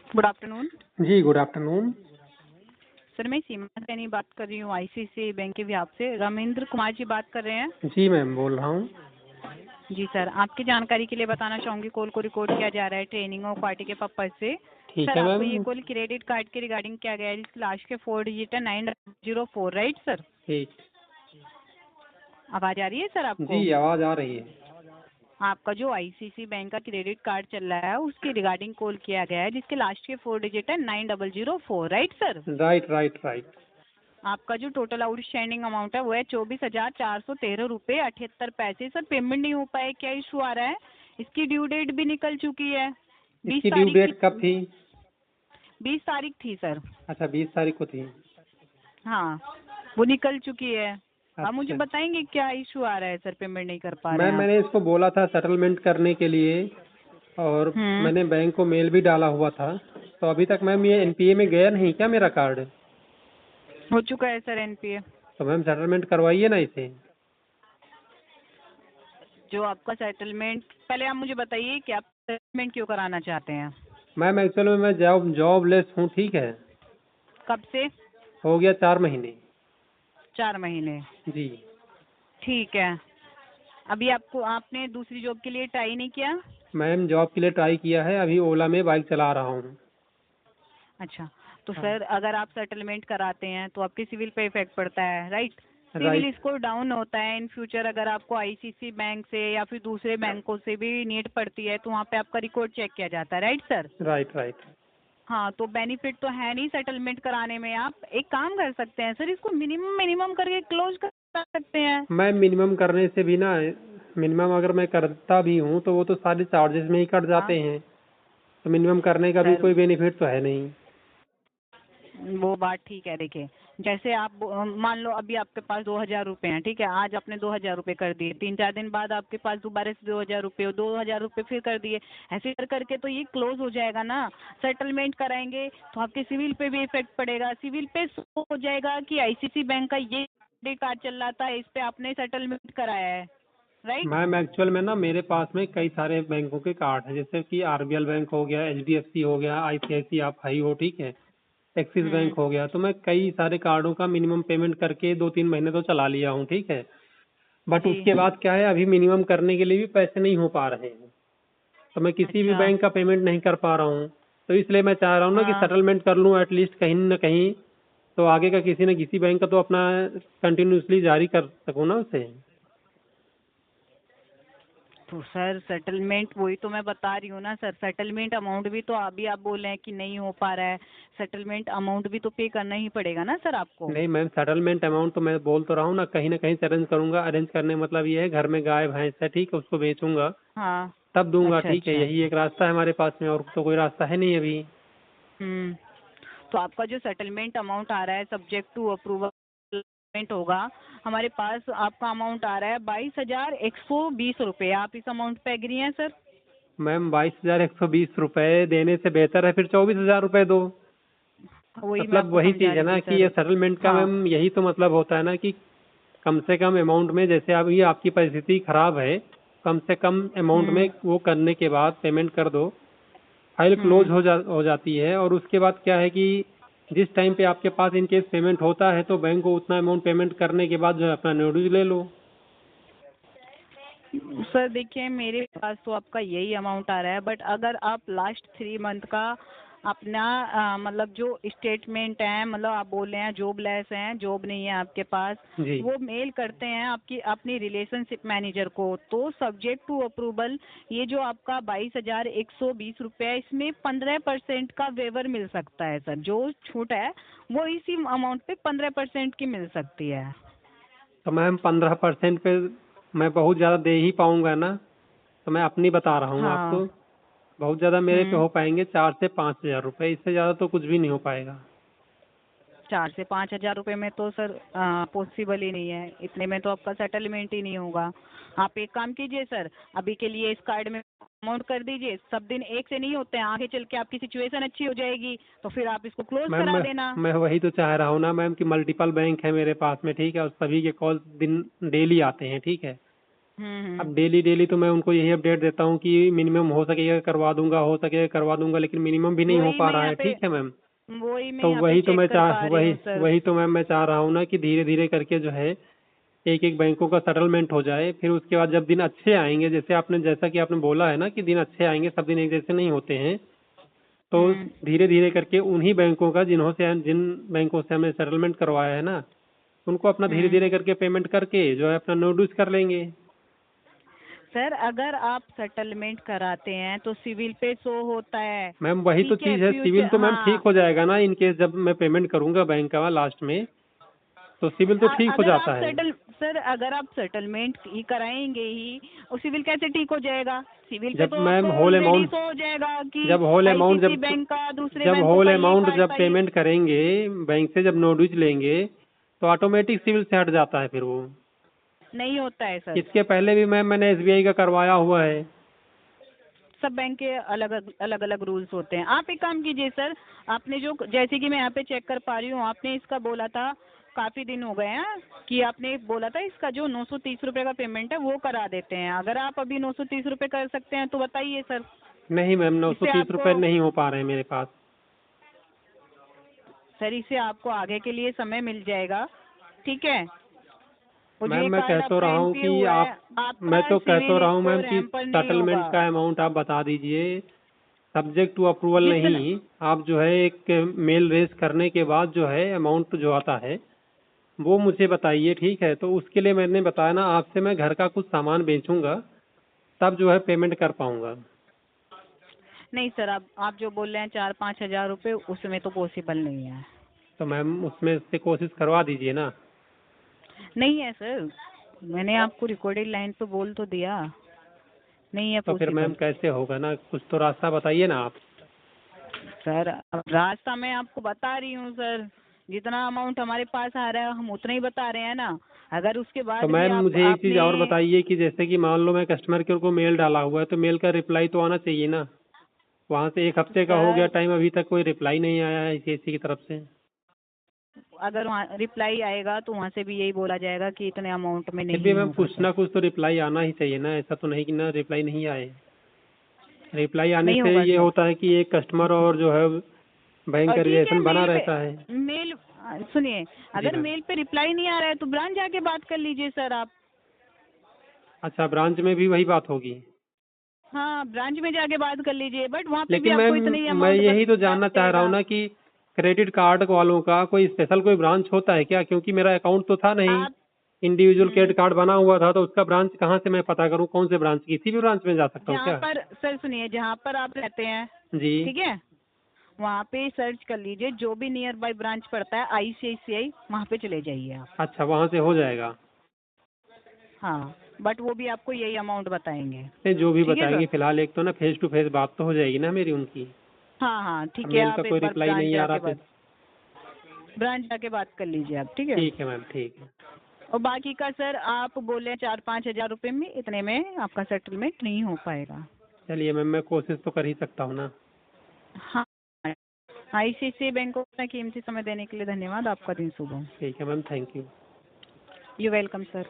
Good afternoon जी, good afternoon. Sir. मैं सीमा सैनी बात कर रही हूँ आईसीआईसीआई बैंक के बिहाफ से। रमेंद्र कुमार जी बात कर रहे हैं? जी मैम, बोल रहा हूँ। जी सर, आपकी जानकारी के लिए बताना चाहूंगी कॉल को रिकॉर्ड किया जा रहा है ट्रेनिंग और पार्टी के पर्पज से। ठीक सर है आपको मैम। ये कॉल क्रेडिट कार्ड के रिगार्डिंग किया गया है जिसकी लास्ट के 4 डिजिट है 904, राइट सर? ठीक। आवाज आ रही है सर आपको? जी, आवाज़ आ रही है। आपका जो आईसीआईसीआई बैंक का क्रेडिट कार्ड चल रहा है उसके रिगार्डिंग कॉल किया गया है जिसके लास्ट के 4 डिजिट है 9004, right sir? Right right right. आपका जो टोटल आउटस्टैंडिंग अमाउंट है वो है 24,413 रुपये 78 पैसे। सर पेमेंट नहीं हो पाए, क्या इशू आ रहा है? इसकी ड्यू डेट भी निकल चुकी है। 20 इसकी ड्यू तारीख की। डेट कब थी? 20 तारीख थी सर। अच्छा, 20 तारीख को थी। हाँ, वो निकल चुकी है। आप मुझे अच्छा बताएंगे क्या इशू आ रहा है सर, पेमेंट नहीं कर पा रहे मैम, हैं आप? मैंने इसको बोला था सेटलमेंट करने के लिए, और हम्म। मैंने बैंक को मेल भी डाला हुआ था। तो अभी तक मैम ये एनपीए में गया नहीं क्या मेरा कार्ड? हो चुका है सर एनपीए। तो मैम सेटलमेंट करवाइए ना इसे। जो आपका सेटलमेंट, पहले आप मुझे बताइए कि आप सेटलमेंट क्यों कराना चाहते हैं? मैम एक्चुअली मैं जॉबलेस हूँ, ठीक है। कब से? हो गया 4 महीने। 4 महीने। जी। ठीक है। अभी आपने दूसरी जॉब के लिए ट्राई नहीं किया? मैम जॉब के लिए ट्राई किया है, अभी ओला में बाइक चला रहा हूँ। अच्छा, तो हाँ। सर अगर आप सेटलमेंट कराते हैं तो आपके सिविल पे इफेक्ट पड़ता है, right? CIBIL right. Score down होता है। इन फ्यूचर अगर आपको आईसीआईसीआई बैंक से या फिर दूसरे बैंकों से भी नीड पड़ती है तो वहाँ पे आपका रिकॉर्ड चेक किया जाता है, राइट सर? Right right. हाँ, तो बेनिफिट तो है नहीं सेटलमेंट कराने में। आप एक काम कर सकते हैं सर, इसको मिनिमम मिनिमम करके क्लोज कर सकते हैं। मैम मिनिमम करने से भी ना, मिनिमम अगर मैं करता भी हूँ तो वो तो सारे चार्जेस में ही कट हाँ जाते हैं। तो मिनिमम करने का भी सर, कोई बेनिफिट तो है नहीं। वो बात ठीक है। देखिए, जैसे आप मान लो अभी आपके पास 2,000 रुपए हैं, ठीक है? आज आपने 2,000 रुपए कर दिए, 3-4 दिन बाद आपके पास दोबारा से 2,000 रुपए, 2,000 रुपए फिर कर दिए। ऐसे कर करके तो ये क्लोज हो जाएगा ना। सेटलमेंट कराएंगे तो आपके सिविल पे भी इफेक्ट पड़ेगा। सिविल पे शो हो जाएगा कि आईसीआईसीआई बैंक का ये क्रेडिट कार्ड चल रहा था, इस पे आपने सेटलमेंट कराया है, राइट? मैम एक्चुअल में ना मेरे पास में कई सारे बैंकों के कार्ड हैं, जैसे कि आरबीएल बैंक हो गया, एचडीएफसी हो गया, आईसीआईसी आप हाई हो, ठीक है, एक्सिस बैंक हम्म। हो गया। तो मैं कई सारे कार्डों का मिनिमम पेमेंट करके 2-3 महीने तो चला लिया हूँ, ठीक है। बट जी। उसके बाद क्या है, अभी मिनिमम करने के लिए भी पैसे नहीं हो पा रहे हैं। तो मैं किसी भी अच्छा। बैंक का पेमेंट नहीं कर पा रहा हूँ। तो इसलिए मैं चाह रहा हूँ ना कि हाँ, सेटलमेंट कर लूँ एटलीस्ट कहीं न कहीं, तो आगे का किसी न किसी बैंक का तो अपना कंटिन्यूसली जारी कर सकूँ ना उसे। तो सर सेटलमेंट, वही तो मैं बता रही हूँ ना सर, सेटलमेंट अमाउंट भी तो अभी आप बोल रहे हैं कि नहीं हो पा रहा है। सेटलमेंट अमाउंट भी तो पे करना ही पड़ेगा ना सर आपको। नहीं मैम, सेटलमेंट अमाउंट तो मैं बोल तो रहा हूँ ना कहीं से अरेंज करूंगा। अरेंज करने का मतलब ये है, घर में गाय भैंस है, ठीक है, उसको बेचूंगा हाँ। तब दूंगा, अच्छा ठीक है। अच्छा। यही एक रास्ता है हमारे पास में, और तो कोई रास्ता है नहीं अभी। हम्म। तो आपका जो सेटलमेंट अमाउंट आ रहा है सब्जेक्ट टू अप्रूवल होगा। हमारे पास आपका अमाउंट आ रहा है 22,120 रुपये। आप इस अमाउंट पे एग्री हैं सर? मैम 22,120 रुपए देने से बेहतर है फिर 24,000 रुपए दो। वही मैं मतलब आपको वही समझा चीज है रही ना थी कि ये सर। सेटलमेंट का हाँ। मैम यही तो मतलब होता है ना कि कम से कम अमाउंट में, जैसे अब ये आपकी परिस्थिति खराब है, कम से कम अमाउंट में हम्म। वो करने के बाद पेमेंट कर दो। फाइल क्लोज हम्म। हो जाती है। और उसके बाद क्या है कि जिस टाइम पे आपके पास इन केस पेमेंट होता है तो बैंक को उतना अमाउंट पेमेंट करने के बाद जो है अपना नोटिस ले लो। सर देखिए, मेरे पास तो आपका यही अमाउंट आ रहा है, बट अगर आप लास्ट 3 मंथ का अपना मतलब जो स्टेटमेंट है, मतलब आप बोल रहे हैं जॉबलेस हैं, जॉब नहीं है आपके पास, जी। वो मेल करते हैं आपकी अपनी रिलेशनशिप मैनेजर को, तो सब्जेक्ट टू अप्रूवल ये जो आपका 22,120 रुपये है, इसमें 15% का वेवर मिल सकता है सर। जो छूट है वो इसी अमाउंट पे 15% की मिल सकती है। तो मैम 15% पे मैं बहुत ज़्यादा दे ही पाऊंगा ना? तो मैं अपनी बता रहा हूँ हाँ। आपको। बहुत ज़्यादा मेरे पे हम्म। हो पाएंगे 4 से 5 हज़ार रुपये, इससे ज़्यादा तो कुछ भी नहीं हो पाएगा। 4 से 5 हजार रुपए में तो सर पॉसिबल ही नहीं है। इतने में तो आपका सेटलमेंट ही नहीं होगा। आप एक काम कीजिए सर, अभी के लिए इस कार्ड में अमाउंट कर दीजिए। सब दिन एक से नहीं होते हैं, आगे चल के आपकी सिचुएशन अच्छी हो जाएगी तो फिर आप इसको क्लोज मैम करा मैं देना। मैं वही तो चाह रहा हूँ ना मैम कि मल्टीपल बैंक है मेरे पास में, ठीक है, और सभी के कॉल दिन डेली आते हैं, ठीक है। अब डेली डेली तो मैं उनको यही अपडेट देता हूँ कि मिनिमम हो सकेगा करवा दूंगा, हो सकेगा करवा दूंगा, लेकिन मिनिमम भी नहीं हो वही पा मैं रहा यहाँ है। पे ठीक है मैम। वही मैं तो यहाँ पे वही तो चेक मैं कर चाह पा रही वही हूँ सर। वही तो मैम मैं चाह रहा हूँ ना कि धीरे धीरे करके जो है एक एक बैंकों का सेटलमेंट हो जाए। फिर उसके बाद जब दिन अच्छे आएंगे, जैसा कि आपने बोला है ना कि दिन अच्छे आएंगे, सब दिन एक जैसे नहीं होते हैं, तो धीरे धीरे करके उन्हीं बैंकों का जिन बैंकों से हमने सेटलमेंट करवाया है ना, उनको अपना धीरे धीरे करके पेमेंट करके जो है अपना नो ड्यूज कर लेंगे। सर अगर आप सेटलमेंट कराते हैं तो सिविल पे शो होता है। मैम वही तो ठीक है, चीज है, सिविल फ्यूचर, तो मैम ठीक हाँ। हो जाएगा ना इन केस जब मैं पेमेंट करूंगा बैंक का लास्ट में, तो सिविल तो ठीक हो अगर जाता आप है। सर अगर आप सेटलमेंट ही कराएंगे ही और सिविल कैसे ठीक हो जाएगा? सिविल पे जब तो मैम आपको होल ऑलरेडी अमाउंट शो हो जाएगा कि जब होल अमाउंट आईसीसी बैंक का दूसरे जब बैंकों होल का ये अमाउंट कार्ड जब था ये पेमेंट करेंगे बैंक से, जब नो ड्यूज लेंगे, तो ऑटोमेटिक सिविल से हट जाता है फिर वो। नहीं होता है सर। इसके पहले भी मैम मैंने एसबीआई का करवाया हुआ है। सब बैंक के अलग अलग अलग रूल्स होते हैं। आप एक काम कीजिए सर, आपने जो जैसे कि मैं यहाँ पे चेक कर पा रही हूँ, आपने इसका बोला था काफी दिन हो गए हैं कि आपने बोला था इसका जो 930 रुपए का पेमेंट है वो करा देते हैं। अगर आप अभी 930 रुपए कर सकते हैं तो बताइए सर। नहीं मैम, इससे 930 रुपये आपको नहीं हो पा रहे हैं मेरे पास। सर इससे आपको आगे के लिए समय मिल जाएगा। ठीक है, वो जो मैम ये मैं कह कार्ड तो आपका रहा हूँ एमपी कि हुआ है, मैं आपका तो कह तो सिविल रहा हूँ मैम स्कोर कि एम पर नहीं सेटलमेंट होगा। का अमाउंट आप बता दीजिए, सब्जेक्ट टू अप्रूवल जितना नहीं। आप जो है एक मेल रेज करने के बाद जो है अमाउंट जो आता है वो मुझे बताइए। ठीक है, तो उसके लिए मैंने बताया ना आपसे, मैं घर का कुछ सामान बेचूंगा तब जो है पेमेंट कर पाऊंगा। नहीं सर, आप जो बोल रहे हैं 4-5 हजार रुपये, उसमें तो पॉसिबल नहीं है। तो मैम उसमें से कोशिश करवा दीजिए ना। नहीं है सर, मैंने आपको रिकॉर्डेड लाइन पे बोल तो दिया, नहीं है तो फिर मैम पॉसिबल। कैसे होगा ना, कुछ तो रास्ता बताइए ना आप। सर अब रास्ता मैं आपको बता रही हूँ सर, जितना अमाउंट हमारे पास आ रहा है हम उतना ही बता रहे हैं ना। अगर उसके तो बाद भी मैम आप मुझे एक चीज़ आपने और बताइए कि जैसे कि मान लो मैं कस्टमर केयर को मेल डाला हुआ है, तो मेल का रिप्लाई तो आना चाहिए ना। वहाँ से 1 हफ्ते का हो गया सर टाइम, अभी तक कोई रिप्लाई नहीं आया है किसी की तरफ से। अगर वहाँ रिप्लाई आएगा तो वहाँ से भी यही बोला जाएगा कि इतने अमाउंट में फिर भी नहीं मैम होगा कुछ सर। ना कुछ तो रिप्लाई आना ही चाहिए ना, ऐसा तो नहीं कि ना रिप्लाई नहीं आए। रिप्लाई आने नहीं से होगा ये सर। होता है कि एक कस्टमर और जो है बैंक और का ठीक है, रिलेशन बना रहता है। सुनिए, जी अगर मैम। मेल पे रिप्लाई नहीं आ रहा है तो ब्रांच जाके बात कर लीजिए सर आप। अच्छा, ब्रांच में भी वही बात होगी? हाँ, ब्रांच में जाके बात कर लीजिए, बट वहाँ पे भी लेकिन आपको मैम इतनी मैं अमाउंट यही तो बताना जानना चाह रहा हूँ पड़ेगा। ना कि क्रेडिट कार्ड वालों का कोई स्पेशल कोई ब्रांच होता है क्या? क्योंकि मेरा अकाउंट तो था नहीं, आप इंडिविजुअल क्रेडिट कार्ड बना हुआ था, तो उसका ब्रांच कहाँ से मैं पता करूँ, कौन से ब्रांच, किसी भी ब्रांच में जा सकता हूँ जहाँ क्या? पर सर सुनिए, जहाँ पर आप रहते हैं, जी। ठीक है, वहाँ पे सर्च कर लीजिए, जो भी नियर बाय ब्रांच पड़ता है आईसीआईसीआई, वहाँ पे चले जाइए आप। अच्छा, वहाँ से हो जाएगा? हाँ, बट वो भी आपको यही अमाउंट बताएंगे। नहीं, जो भी ठीक है सर। बताएंगे फिलहाल एक तो ना फेस टू फेस बात तो हो जाएगी ना मेरी उनकी। हाँ हाँ अब ठीक है, मेल का आप कोई एक बार रिप्लाई नहीं आ रहा फिर। ब्रांच जाके बात कर लीजिए आप। ठीक है। ठीक है मैम, ठीक है। और बाकी का सर आप बोले 4-5 हजार रुपये में, इतने में आपका सेटलमेंट नहीं हो पाएगा। चलिए मैम, मैं कोशिश तो कर ही सकता हूँ ना। हाँ, आईसीआईसीआई बैंक को अपना कीमती समय देने के लिए धन्यवाद। आपका दिन शुभ हो। ठीक है ma'am, thank you. You welcome sir.